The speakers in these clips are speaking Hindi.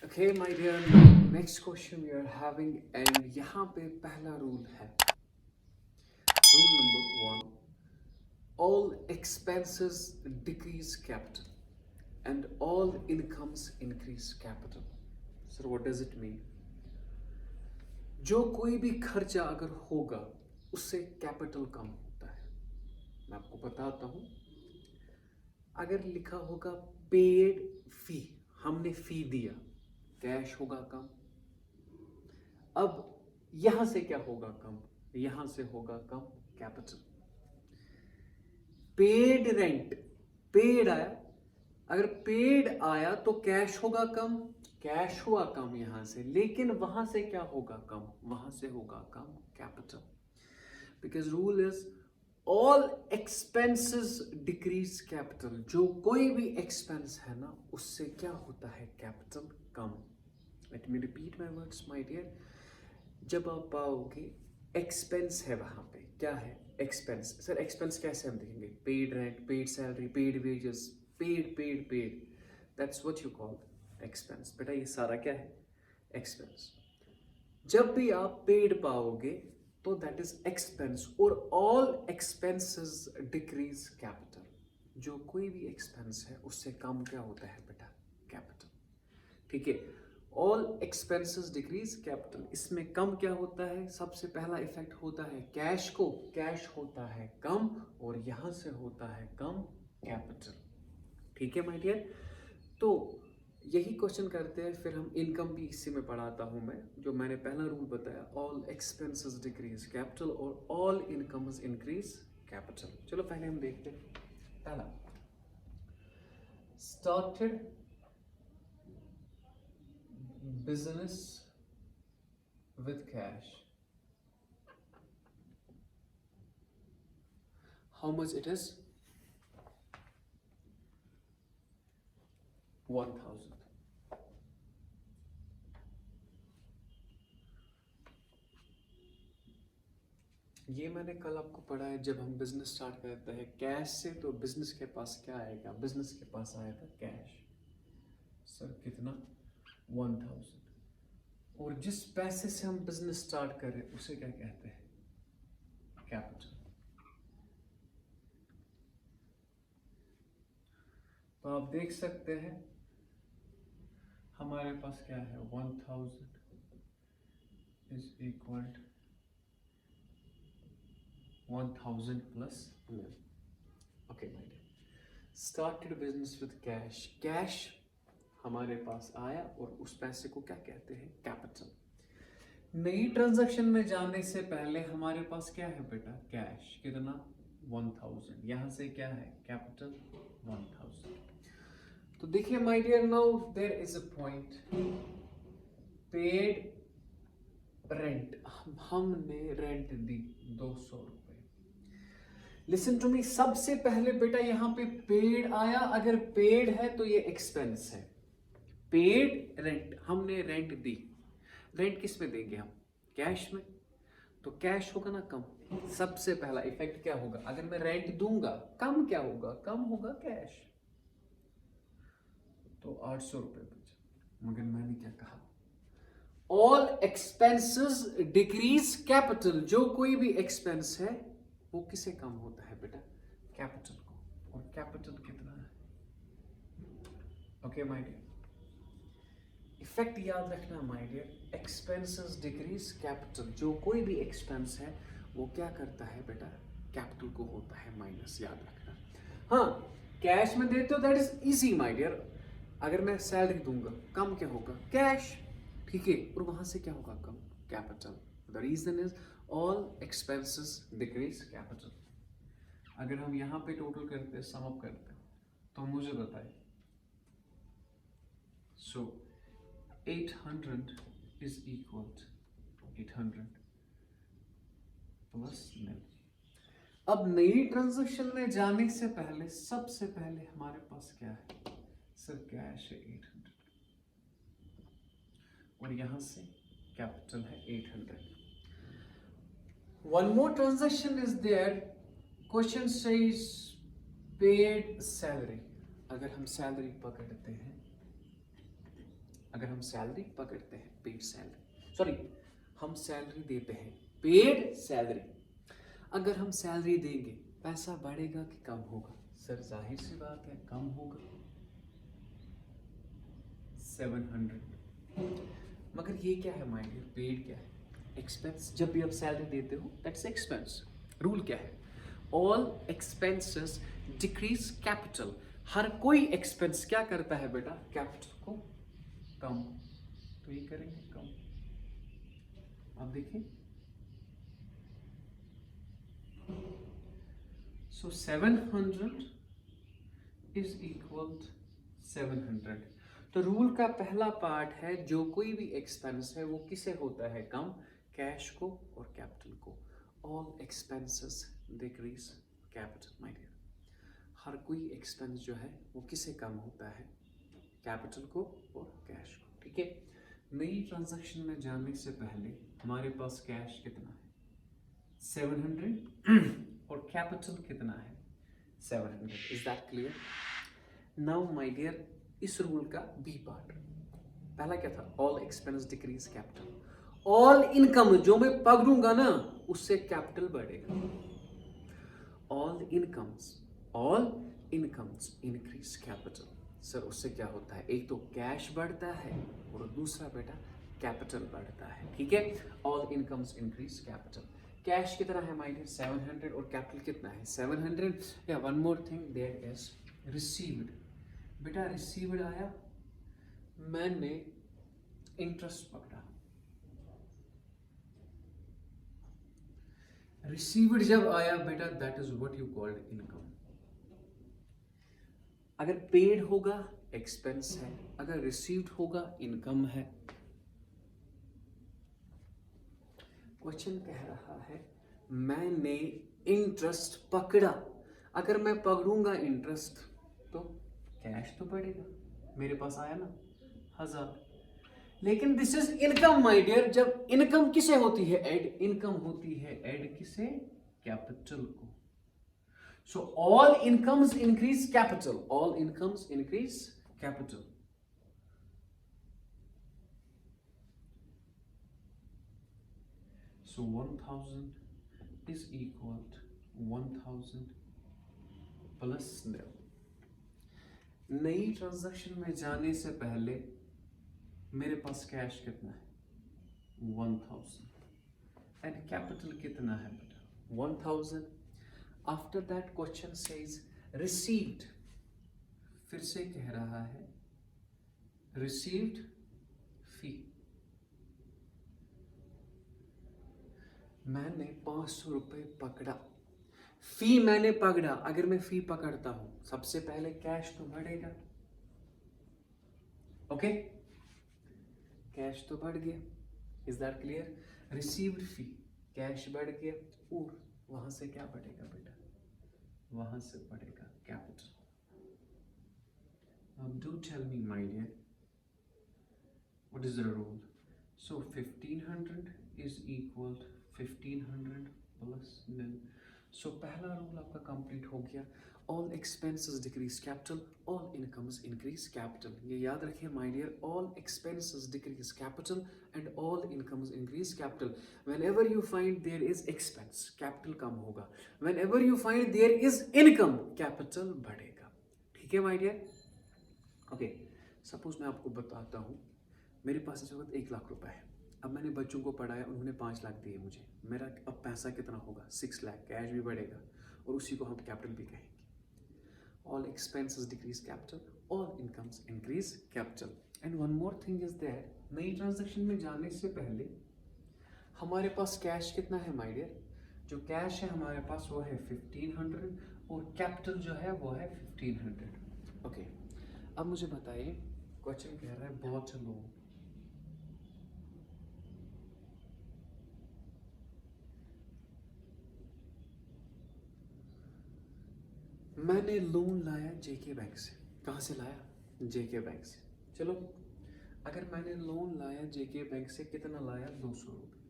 Okay, my dear, next question we are having, and यहाँ पे पहला रूल है, rule number 1, all expenses decrease capital and all incomes increase capital. Sir, what does it mean? जो कोई भी खर्चा अगर होगा उससे कैपिटल कम होता है. मैं आपको बताता हूँ. अगर लिखा होगा पेड फी, हमने फी दिया, कैश होगा कम. अब यहां से क्या होगा कम? यहां से होगा कम कैपिटल. पेड रेंट, पेड आया, अगर पेड आया तो कैश होगा कम, कैश हुआ कम यहां से, लेकिन वहां से क्या होगा कम? वहां से होगा कम capital. Because rule is all expenses decrease capital. जो कोई भी एक्सपेंस है ना, उससे क्या होता है? कैपिटल कम. Let me repeat my words my dear. जब आप पाओगे एक्सपेंस है, वहां पे क्या है? एक्सपेंस. सर एक्सपेंस कैसे हम देखेंगे? Paid rent, paid salary, paid wages, paid paid paid, that's what you call expense. बेटा ये सारा क्या है? एक्सपेंस. जब भी आप पेड पाओगे तो दैट इज एक्सपेंस. और ऑल एक्सपेंसेस डिक्रीज कैपिटल. जो कोई भी एक्सपेंस है उससे कम क्या होता है बेटा? कैपिटल. ठीक है. All expenses decrease capital. इसमें कम क्या होता है? सबसे पहला इफेक्ट होता है कैश को, कैश होता है कम, और यहां से होता है कम कैपिटल. ठीक है माय डियर. तो यही क्वेश्चन करते हैं, फिर हम इनकम भी इसी में पढ़ाता हूं मैं, जो मैंने पहला रूल बताया, ऑल एक्सपेंसेस डिक्रीज कैपिटल और ऑल इनकम्स इंक्रीज कैपिटल. चलो पहले हम देखते हैं. पहला, started business with cash. How much it is? 1000. ये मैंने कल आपको पढ़ा है. जब हम बिजनेस स्टार्ट करते हैं कैश से, तो बिजनेस के पास क्या आएगा? बिजनेस के पास आएगा कैश. सर कितना? 1000. और जिस पैसे से हम बिजनेस स्टार्ट करें उसे क्या कहते हैं? कैपिटल. तो आप देख सकते हैं हमारे पास क्या है? 1000 is equal to 1000 plus 11. Okay my dear. Started business with cash. Cash हमारे पास आया और उस पैसे को क्या कहते हैं? कैपिटल. नई ट्रांजैक्शन में जाने से पहले हमारे पास क्या है बेटा? कैश. कितना? 1000. यहां से क्या है? कैपिटल 1000. तो देखिए my dear, now there is a point. Paid rent, हमने रेंट दी 200 रुपए. Listen to me. सबसे पहले बेटा यहां पे पेड आया. अगर पेड है तो ये एक्सपेंस है. पेड रेंट, हमने रेंट दी. रेंट किस में देंगे हम? कैश में. तो कैश होगा ना कम. सबसे पहला इफेक्ट क्या होगा? अगर मैं रेंट दूंगा, कम क्या होगा? कम होगा कैश. तो 800 रुपए बचा. मगर मैंने क्या कहा? All expenses decrease capital. जो कोई भी एक्सपेंस है वो किसे कम होता है बेटा? कैपिटल को. और कैपिटल कितना है? ओके माय डियर, इफेक्ट याद रखना my dear. Expenses decrease capital. जो कोई भी एक्सपेंस है वो क्या करता है बेटा? कैपिटल को होता है माइनस. याद रखना. हाँ, कैश में देते हो that is easy my dear. अगर मैं सैलरी दूंगा, कम क्या होगा? कैश. ठीक है. और वहां से क्या होगा? कम capital. The reason is all expenses decrease capital. अगर हम यहां पे टोटल करते हैं, सम अप करते हैं, तो मुझे बताइए. सो 800 is equal to 800 plus nil. अब नई ट्रांजैक्शन में जाने से पहले सबसे पहले हमारे पास क्या है? सर कैश है 800 और यहां से कैपिटल है 800. One more transaction is there. Question says paid salary. अगर हम सैलरी पकड़ते हैं अगर हम सैलरी पकड़ते हैं, पेड सैलरी, सॉरी, हम सैलरी देते हैं, पेड सैलरी, अगर हम सैलरी देंगे पैसा बढ़ेगा कि कम होगा? सर जाहिर सी बात है कम होगा, 700। मगर ये क्या है माय डियर, पेड क्या है? एक्सपेंस। जब भी आप सैलरी देते हो दैट्स एक्सपेंस। रूल क्या है? All expenses decrease capital. हर कोई एक्सपेंस क्या करता है बेटा? कैपिटल को कम। तो ये करेंगे कम। आप देखिए, सो 700 इज इक्वल 700। तो रूल का पहला पार्ट है, जो कोई भी एक्सपेंस है वो किसे होता है कम? कैश को और कैपिटल को। All expenses decrease capital my dear. हर कोई एक्सपेंस जो है वो किसे कम होता है? कैपिटल को और कैश को। ठीक है, नई ट्रांजैक्शन में जाने से पहले हमारे पास कैश कितना है? 700 और कैपिटल कितना है? 700। Is that clear? Now my dear, इस रूल का बी पार्ट, पहला क्या था? All expense decrease capital. All income जो मैं पकड़ूंगा ना उससे कैपिटल बढ़ेगा। All incomes increase capital. Sir उससे क्या होता है? एक तो कैश बढ़ता है और दूसरा बेटा कैपिटल बढ़ता है। ठीक है, all incomes increase capital. Cash कितना है माय डियर? 700 और कैपिटल कितना है? 700। या one more thing, there is received. बेटा रिसीव्ड आया, मैंने इंटरेस्ट पकड़ा। रिसीव्ड जब आया बेटा, that is what you called income. अगर पेड होगा एक्सपेंस है, अगर रिसीव्ड होगा इनकम है। क्वेश्चन कह रहा है मैंने इंटरेस्ट पकड़ा। अगर मैं पकड़ूंगा इंटरेस्ट तो कैश तो बढ़ेगा, मेरे पास आया ना 1000। लेकिन this is income my dear. जब इनकम किसे होती है ऐड? इनकम होती है ऐड किसे? कैपिटल को। So all incomes increase capital, all incomes increase capital. So 1000 is equal to 1000 plus nil। नई ट्रांजैक्शन में जाने से पहले मेरे पास कैश कितना है? 1000 एंड कैपिटल कितना है बेटा? 1000। After that question says received. फिर से कह रहा है रिसीव्ड फी। मैंने 500 रुपए पकड़ा, फी मैंने पकड़ा। अगर मैं फी पकड़ता हूं सबसे पहले कैश तो बढ़ेगा। ओके, कैश तो बढ़ गया। Is that clear? Received fee, cash बढ़ गया और वहां से क्या बढ़ेगा बेटा? वहां से बढ़ेगा कैपिटल। अब do tell me my dear, what is the rule? So 1500 is equal 1500 plus nil। So पहला रूल आपका कंप्लीट हो गया। All expenses decrease capital, all incomes increase capital. ये याद रखिए my dear, all expenses decrease capital and all incomes increase capital. Whenever you find there is expense, capital कम होगा। Whenever you find there is income, capital बढ़ेगा। ठीक है माय डियर? ओके, सपोज मैं आपको बताता हूँ मेरे पास इस वक्त 1 लाख रुपए है। अब मैंने बच्चों को पढ़ाया, उन्होंने 5 लाख दिए मुझे। मेरा अब पैसा कितना होगा? 6 लाख। कैश भी बढ़ेगा और उसी को हम कैपिटल भी कहेंगे। All expenses decrease capital, all incomes increase capital. And one more thing is there, नई ट्रांजैक्शन में जाने से पहले हमारे पास कैश कितना है माय डियर? जो कैश है हमारे पास वो है 1500 और कैपिटल जो है वो है 1500। ओके, अब मुझे बताइए, क्वेश्चन कह रहा है बॉट अ लोन। मैंने लोन लाया जेके बैंक से। कहाँ से लाया? जेके बैंक से। चलो, अगर मैंने लोन लाया जेके बैंक से, कितना लाया? 200 रुपये।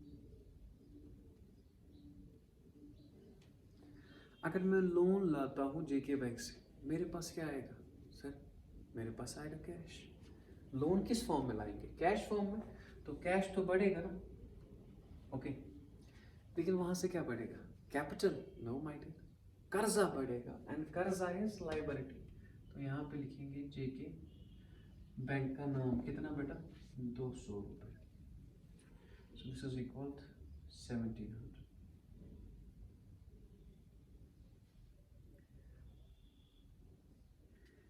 अगर मैं लोन लाता हूँ जेके बैंक से, मेरे पास क्या आएगा? सर मेरे पास आएगा कैश। लोन किस फॉर्म में लाएंगे? कैश फॉर्म में। तो कैश तो बढ़ेगा ना, ओके। लेकिन वहां से क्या बढ़ेगा? कैपिटल? नो माय डियर, कर्जा बढ़ेगा, एंड कर्जा इज लायबिलिटी। तो यहाँ पे लिखेंगे जेके बैंक का नाम कितना बेटा? 200 रुपये। So this is equal 1700।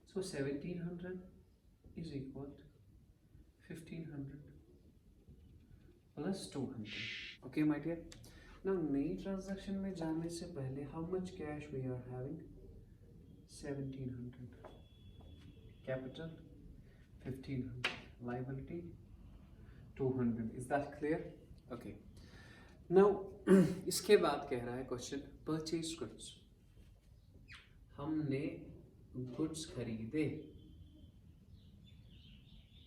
So 1700 is equal to 1500 plus 200. Okay, my dear. Now, नई transaction में जाने से पहले how much cash we are having? 1700. Capital 1500. Liability 200. Is that clear? Okay. Now, इसके बाद कह रहा है क्वेश्चन परचेज गुड्स। हमने गुड्स खरीदे,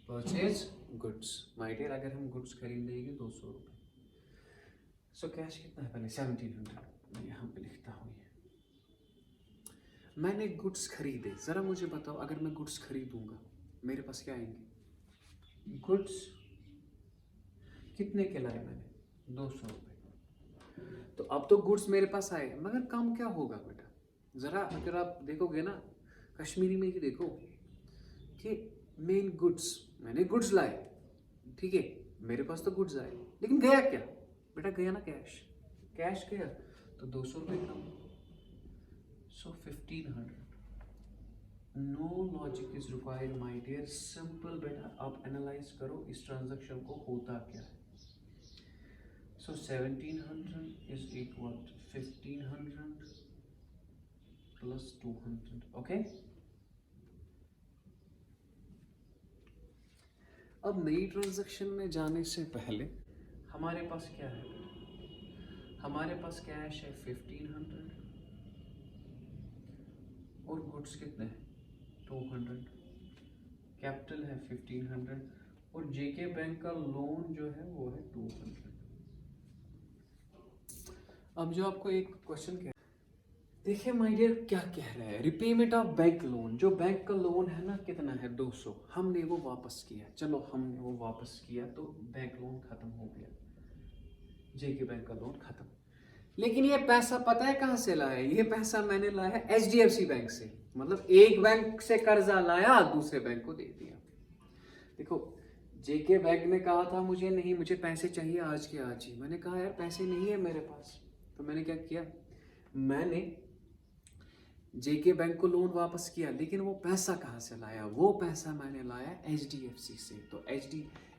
परचेज गुड्स। माय डियर, अगर हम गुड्स खरीद लेंगे 200 रुपये, सो कैश कितना है पहले? 1700। मैं यहाँ पे लिखता हूँ ये। मैंने गुड्स खरीदे, जरा मुझे बताओ, अगर मैं गुड्स खरीदूंगा मेरे पास क्या आएंगे? गुड्स कितने के लाए मैंने? 200 रुपये। तो अब तो गुड्स मेरे पास आए, मगर काम क्या होगा बेटा? जरा अगर आप देखोगे ना, कश्मीरी में ही देखो कि मेन गुड्स, मैंने गुड्स लाए, ठीक है, मेरे पास तो गुड्स आए, लेकिन गया क्या बेटा? गया ना कैश। कैश गया तो 200 रुपये कम, so 1500। No logic is required my dear, simple बेटा। आप एनालाइज करो इस ट्रांजैक्शन को होता क्या है। So 1700 is equal to 1500 plus 200, okay. अब नई ट्रांजैक्शन में जाने से पहले हमारे पास क्या है? हमारे पास कैश है 1500 और गुड्स कितने हैं? 200। कैपिटल है 1500 और जेके बैंक का लोन जो है वो है 200। अब जो आपको एक क्वेश्चन कह, देखिए माय डियर क्या कह रहा है, रिपेमेंट ऑफ बैंक लोन। जो बैंक का लोन है ना, कितना है? 200। हमने वो वापस किया, चलो हमने वो वापस किया तो बैंक लोन खत्म हो गया, जेके बैंक का लोन खत्म। लेकिन ये पैसा पता है कहाँ से लाया? ये पैसा मैंने लाया है HDFC बैंक से। मतलब एक बैंक से कर्जा लाया, दूसरे बैंक को दे दिया। देखो, जेके बैंक ने कहा था मुझे नहीं, मुझे पैसे चाहिए आज के आज ही। मैंने कहा यार पैसे नहीं है मेरे पास, तो मैंने क्या किया, मैंने जेके बैंक को लोन वापस किया। लेकिन वो पैसा कहाँ से लाया? वो पैसा मैंने लाया HDFC से। तो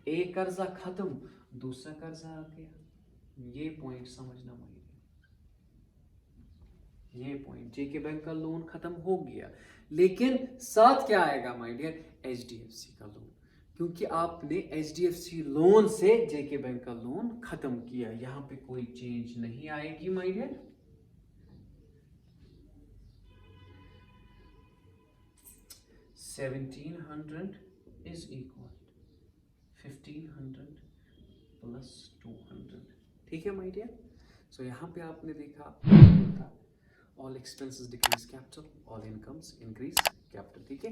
एक कर्जा खत्म, दूसरा कर्जा आ गया। ये पॉइंट समझना मुझे, ये पॉइंट, जेके बैंक का लोन खत्म हो गया, लेकिन साथ क्या आएगा माय डियर? HDFC का लोन, क्योंकि आपने HDFC लोन से जेके बैंक का लोन खत्म किया। यहां पे कोई चेंज नहीं आएगी my dear. $1700 is equal 1500 plus 200, ठीक है माय डियर। सो यहाँ पे आपने देखा all expenses decrease capital, all incomes increase capital, ठीक है।